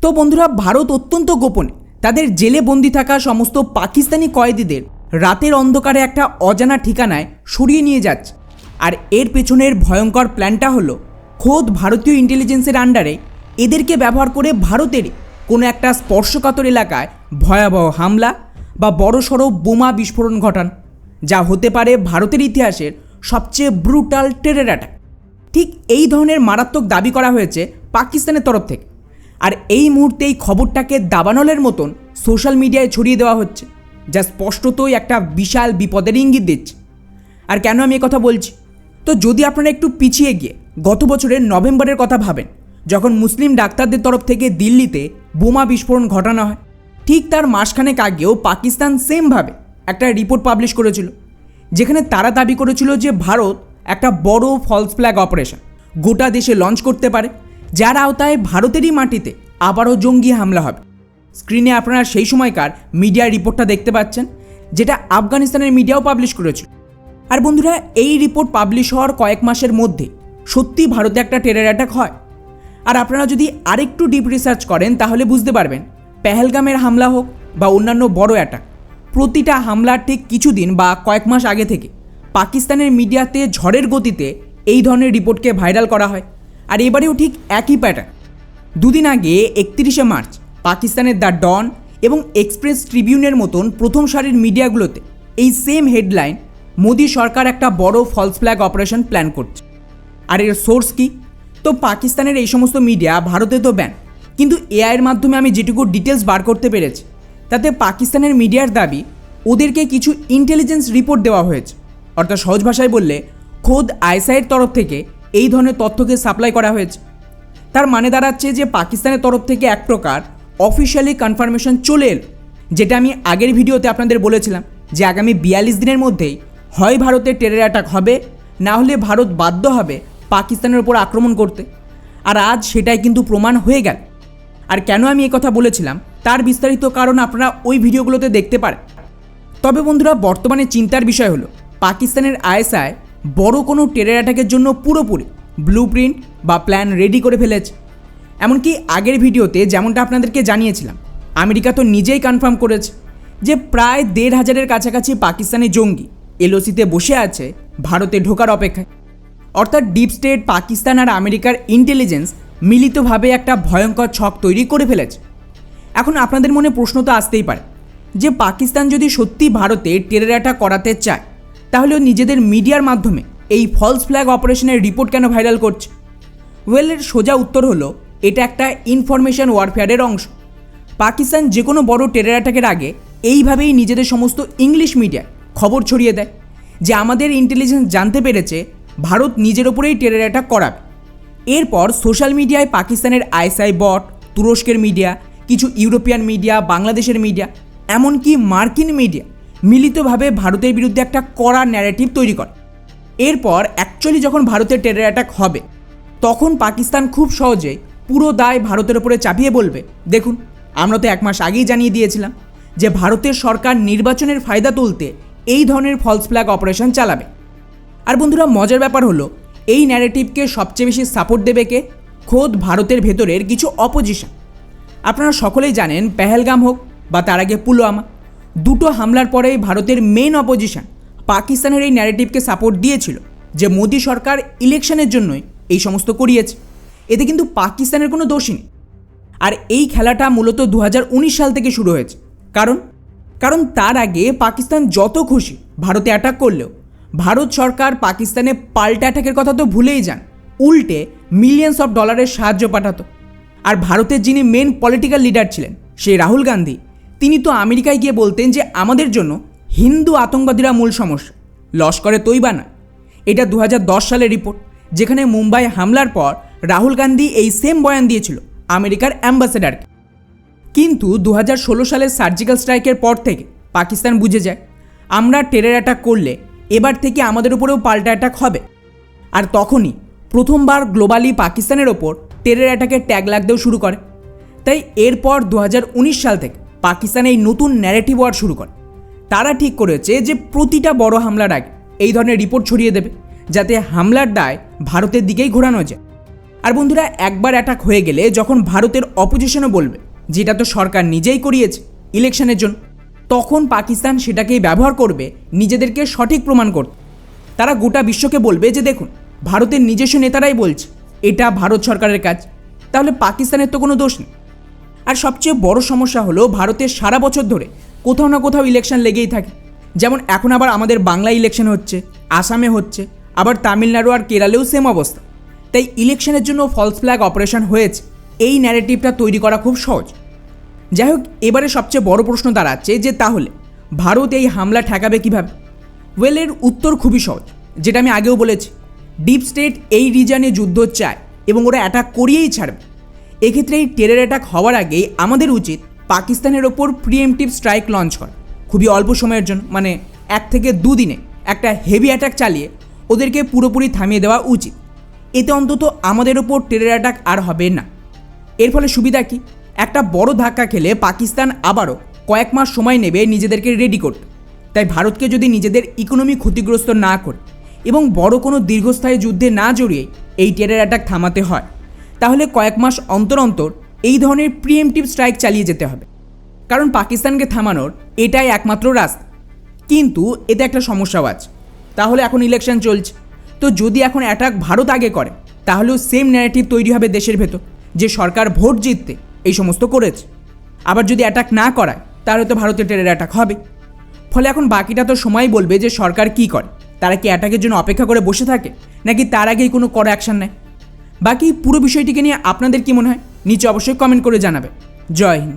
তো বন্ধুরা, ভারত অত্যন্ত গোপনে তাদের জেলে বন্দি থাকা সমস্ত পাকিস্তানি কয়েদিদের রাতের অন্ধকারে একটা অজানা ঠিকানায় সরিয়ে নিয়ে যাচ্ছে। আর এর পেছনের ভয়ঙ্কর প্ল্যানটা হলো খোদ ভারতীয় ইন্টেলিজেন্সের আন্ডারে এদেরকে ব্যবহার করে ভারতেরই কোনো একটা স্পর্শকাতর এলাকায় ভয়াবহ হামলা বা বড়সড় বোমা বিস্ফোরণ ঘটান, যা হতে পারে ভারতের ইতিহাসের সবচেয়ে ব্রুটাল টেরর অ্যাটাক। ঠিক এই ধরনের মারাত্মক দাবি করা হয়েছে পাকিস্তানের তরফ থেকে। আর এই মুহূর্তে এই খবরটাকে দাবানলের মতন সোশ্যাল মিডিয়ায় ছড়িয়ে দেওয়া হচ্ছে, যা স্পষ্টতই একটা বিশাল বিপদের ইঙ্গিত দিচ্ছে। আর কেন আমি কথা বলছি, তো যদি আপনারা একটু পিছিয়ে গিয়ে গত বছরের নভেম্বরের কথা ভাবেন, যখন মুসলিম ডাক্তারদের তরফ থেকে দিল্লিতে বোমা বিস্ফোরণ ঘটানো হয়, ঠিক তার মাসখানেক আগেও পাকিস্তান সেমভাবে একটা রিপোর্ট পাবলিশ করেছিল, যেখানে তারা দাবি করেছিল যে ভারত একটা বড় ফলস ফ্ল্যাগ অপারেশন গোটা দেশে লঞ্চ করতে পারে, যার আওতায় ভারতেরই মাটিতে আবারও জঙ্গি হামলা হবে। স্ক্রিনে আপনারা সেই সময়কার মিডিয়া রিপোর্টটা দেখতে পাচ্ছেন, যেটা আফগানিস্তানের মিডিয়াও পাবলিশ করেছিল। আর বন্ধুরা, এই রিপোর্ট পাবলিশ হওয়ার কয়েক মাসের মধ্যে সত্যি ভারতে একটা টেরর অ্যাটাক হয়। আর আপনারা যদি আরেকটু ডিপ রিসার্চ করেন তাহলে বুঝতে পারবেন, পেহেলগামের হামলা হোক বা অন্যান্য বড় অ্যাটাক, প্রতিটা হামলার ঠিক কিছুদিন বা কয়েক মাস আগে থেকে পাকিস্তানের মিডিয়াতে ঝড়ের গতিতে এই ধরনের রিপোর্টকে ভাইরাল করা হয়। আর এবারেও ঠিক একই প্যাটার্ন। দুদিন আগে 31শে মার্চ পাকিস্তানের দ্য ডন এবং এক্সপ্রেস ট্রিবিউনের মতন প্রথম সারির মিডিয়াগুলোতে এই সেম হেডলাইন, মোদি সরকার একটা বড় ফলস ফ্ল্যাগ অপারেশন প্ল্যান করছে। আর এর সোর্স কি? তো পাকিস্তানের এই সমস্ত মিডিয়া ভারতে তো ব্যান, কিন্তু এআইয়ের মাধ্যমে আমি যেটুকু ডিটেলস বার করতে পেরেছি, তাতে পাকিস্তানের মিডিয়ার দাবি ওদেরকে কিছু ইন্টেলিজেন্স রিপোর্ট দেওয়া হয়েছে। অর্থাৎ সহজ ভাষায় বললে, খোদ আইএসআইয়ের তরফ থেকে এই ধরনের তথ্যকে সাপ্লাই করা হয়েছে। তার মানে দাঁড়াচ্ছে যে পাকিস্তানের তরফ থেকে এক প্রকার অফিসিয়ালি কনফার্মেশন চলে এল, যেটা আমি আগের ভিডিওতে আপনাদের বলেছিলাম যে আগামী 42 দিনের মধ্যেই হয় ভারতের টেরর অ্যাটাক হবে, না হলে ভারত বাধ্য হবে পাকিস্তানের উপর আক্রমণ করতে। আর আজ সেটাই কিন্তু প্রমাণ হয়ে গেল। আর কেন আমি এই কথা বলেছিলাম তার বিস্তারিত কারণ আপনারা ওই ভিডিওগুলোতে দেখতে পারেন। তবে বন্ধুরা, বর্তমানে চিন্তার বিষয় হলো পাকিস্তানের আইএসআই বড় কোনো টেরর অ্যাটাকের জন্য পুরোপুরি ব্লুপ্রিন্ট বা প্ল্যান রেডি করে ফেলেছে। এমনকি আগের ভিডিওতে যেমনটা আপনাদেরকে জানিয়েছিলাম, আমেরিকা তো নিজেই কনফার্ম করেছে যে প্রায় 1,500-এর কাছাকাছি পাকিস্তানি জঙ্গি এলওসিতে বসে আছে ভারতে ঢোকার অপেক্ষায়। অর্থাৎ ডিপ স্টেট, পাকিস্তান আর আমেরিকার ইন্টেলিজেন্স মিলিতভাবে একটা ভয়ঙ্কর ছক তৈরি করে ফেলেছে। এখন আপনাদের মনে প্রশ্ন তো আসতেই পারে যে পাকিস্তান যদি সত্যি ভারতে টেরর অ্যাটাক করাতে চায়, তাহলে নিজেদের মিডিয়ার মাধ্যমে এই ফলস ফ্ল্যাগ অপারেশনের রিপোর্ট কেন ভাইরাল করছে? ওয়েল, এর সোজা উত্তর হলো, এটা একটা ইনফরমেশন ওয়ারফেয়ারের অংশ। পাকিস্তান যে কোনো বড় টেরর অ্যাটাকের আগে এইভাবেই নিজেদের সমস্ত ইংলিশ মিডিয়ায় খবর ছড়িয়ে দেয় যে আমাদের ইন্টেলিজেন্স জানতে পেরেছে ভারত নিজের ওপরেই টেরর অ্যাটাক করাবে। এরপর সোশ্যাল মিডিয়ায় পাকিস্তানের আইএসআই বট, তুরস্কের মিডিয়া, কিছু ইউরোপিয়ান মিডিয়া, বাংলাদেশের মিডিয়া, এমনকি মার্কিন মিডিয়া মিলিতভাবে ভারতের বিরুদ্ধে একটা কড়া ন্যারেটিভ তৈরি করে। এরপর অ্যাকচুয়ালি যখন ভারতের টেরর অ্যাটাক হবে, তখন পাকিস্তান খুব সহজেই পুরো দায় ভারতের ওপরে চাপিয়ে বলবে, দেখুন আমরা তো 1 মাস আগেই জানিয়ে দিয়েছিলাম যে ভারতের সরকার নির্বাচনের ফায়দা তুলতে এই ধরনের ফলস ফ্ল্যাগ অপারেশন চালাবে। আর বন্ধুরা, মজার ব্যাপার হলো, এই ন্যারেটিভকে সবচেয়ে বেশি সাপোর্ট দেবে কে? খোদ ভারতের ভেতরের কিছু অপোজিশন। আপনারা সকলেই জানেন, পেহেলগাম হোক বা তার আগে পুলওয়ামা, দুটো হামলার পরেই ভারতের মেন অপোজিশন পাকিস্তানের এই ন্যারেটিভকে সাপোর্ট দিয়েছিল যে মোদি সরকার ইলেকশনের জন্যই এই সমস্ত করিয়েছে। এতে কিন্তু পাকিস্তানের কোনো দোষই নেই। আর এই খেলাটা মূলত 2019 সাল থেকে শুরু হয়েছে। কারণ তার আগে পাকিস্তান যত খুশি ভারতে অ্যাটাক করলেও ভারত সরকার পাকিস্তানে পাল্টা অ্যাটাকের কথা তো ভুলেই যান, উল্টে মিলিয়ন্স অফ ডলারের সাহায্য পাঠাতো। আর ভারতের যিনি মেন পলিটিক্যাল লিডার ছিলেন, সেই রাহুল গান্ধী, তিনি তো আমেরিকায় গিয়ে বলতেন যে আমাদের জন্য হিন্দু আতঙ্কবাদীরা মূল সমস্যা, লস্করে তৈবা না। এটা 2010 সালের রিপোর্ট, যেখানে মুম্বাই হামলার পর রাহুল গান্ধী এই সেম বয়ান দিয়েছিল আমেরিকার অ্যাম্বাসেডারকে। কিন্তু 2016 সালের সার্জিক্যাল স্ট্রাইকের পর থেকে পাকিস্তান বুঝে যায় আমরা টেরর অ্যাটাক করলে এবার থেকে আমাদের উপরেও পাল্টা অ্যাটাক হবে। আর তখনই প্রথমবার গ্লোবালি পাকিস্তানের ওপর টেরর অ্যাটাকের ট্যাগ লাগতেও শুরু করে। তাই এরপর 2019 সাল থেকে পাকিস্তান এই নতুন ন্যারেটিভ ওয়ার শুরু করে। তারা ঠিক করেছে যে প্রতিটা বড় হামলার আগে এই ধরনের রিপোর্ট ছড়িয়ে দেবে, যাতে হামলার দায় ভারতের দিকেই ঘোরানো যায়। আর বন্ধুরা, একবার অ্যাটাক হয়ে গেলে যখন ভারতের অপোজিশনও বলবে যেটা তো সরকার নিজেই করিয়েছে ইলেকশনের জন্য, তখন পাকিস্তান সেটাকেই ব্যবহার করবে নিজেদেরকে সঠিক প্রমাণ করতে। তারা গোটা বিশ্বকে বলবে যে দেখুন, ভারতের নিজস্ব নেতারাই বলছে এটা ভারত সরকারের কাজ, তাহলে পাকিস্তানের তো কোনো দোষ নেই। আর সবচেয়ে বড় সমস্যা হলো ভারতের সারা বছর ধরে কোথাও না কোথাও ইলেকশন লেগেই থাকে। যেমন এখন আবার আমাদের বাংলায় ইলেকশন হচ্ছে, আসামে হচ্ছে, আবার তামিলনাড়ু আর কেরালেও সেম অবস্থা। তাই ইলেকশনের জন্য ফলস ফ্ল্যাগ অপারেশন হয়েছে, এই ন্যারেটিভটা তৈরি করা খুব সহজ। যাই হোক, এবারে সবচেয়ে বড় প্রশ্ন দাঁড়াচ্ছে যে তাহলে ভারত এই হামলা ঠেকাবে কীভাবে? এর উত্তর খুবই সহজ, যেটা আমি আগেও বলেছি। ডিপ স্টেট এই রিজনে যুদ্ধ চায় এবং ওরা অ্যাটাক করিয়েই ছাড়বে। এক্ষেত্রে এই টেরর অ্যাটাক হওয়ার আগেই আমাদের উচিত পাকিস্তানের ওপর প্রিএমটিভ স্ট্রাইক লঞ্চ করা, খুবই অল্প সময়ের জন্য, মানে 1 থেকে 2 দিনে একটা হেভি অ্যাটাক চালিয়ে ওদেরকে পুরোপুরি থামিয়ে দেওয়া উচিত। এতে অন্তত আমাদের ওপর টেরর অ্যাটাক আর হবে না। এর ফলে সুবিধা কি? একটা বড় ধাক্কা খেলে পাকিস্তান আবারও কয়েক মাস সময় নেবে নিজেদেরকে রেডি করতে। তাই ভারতকে যদি নিজেদের ইকোনমি ক্ষতিগ্রস্ত না করে এবং বড় কোনো দীর্ঘস্থায়ী যুদ্ধে না জড়িয়ে এই টেরর অ্যাটাক থামাতে হয়, তাহলে কয়েক মাস অন্তর অন্তর এই ধরনের প্রিএমটিভ স্ট্রাইক চালিয়ে যেতে হবে, কারণ পাকিস্তানকে থামানোর এটাই একমাত্র রাস্তা। কিন্তু এতে একটা সমস্যাও আছে। তাহলে এখন ইলেকশন চলছে, তো যদি এখন অ্যাটাক ভারত আগে করে তাহলেও সেম ন্যারেটিভ তৈরি হবে দেশের ভেতর যে সরকার ভোট জিততে এই সমস্ত করেছে। আবার যদি অ্যাটাক না করায় তাহলে তো ভারতের টেরর অ্যাটাক হবে। ফলে এখন বাকিটা তো সময় বলবে যে সরকার কী করে। তারা কি অ্যাটাকের জন্য অপেক্ষা করে বসে থাকে, নাকি তার আগেই কোনো কড়া অ্যাকশন নেয়? বাকি পুরো বিষয়টিকে নিয়ে আপনাদের কি মনে হয় নিচে অবশ্যই কমেন্ট করে জানাবে। জয় হিন্দ।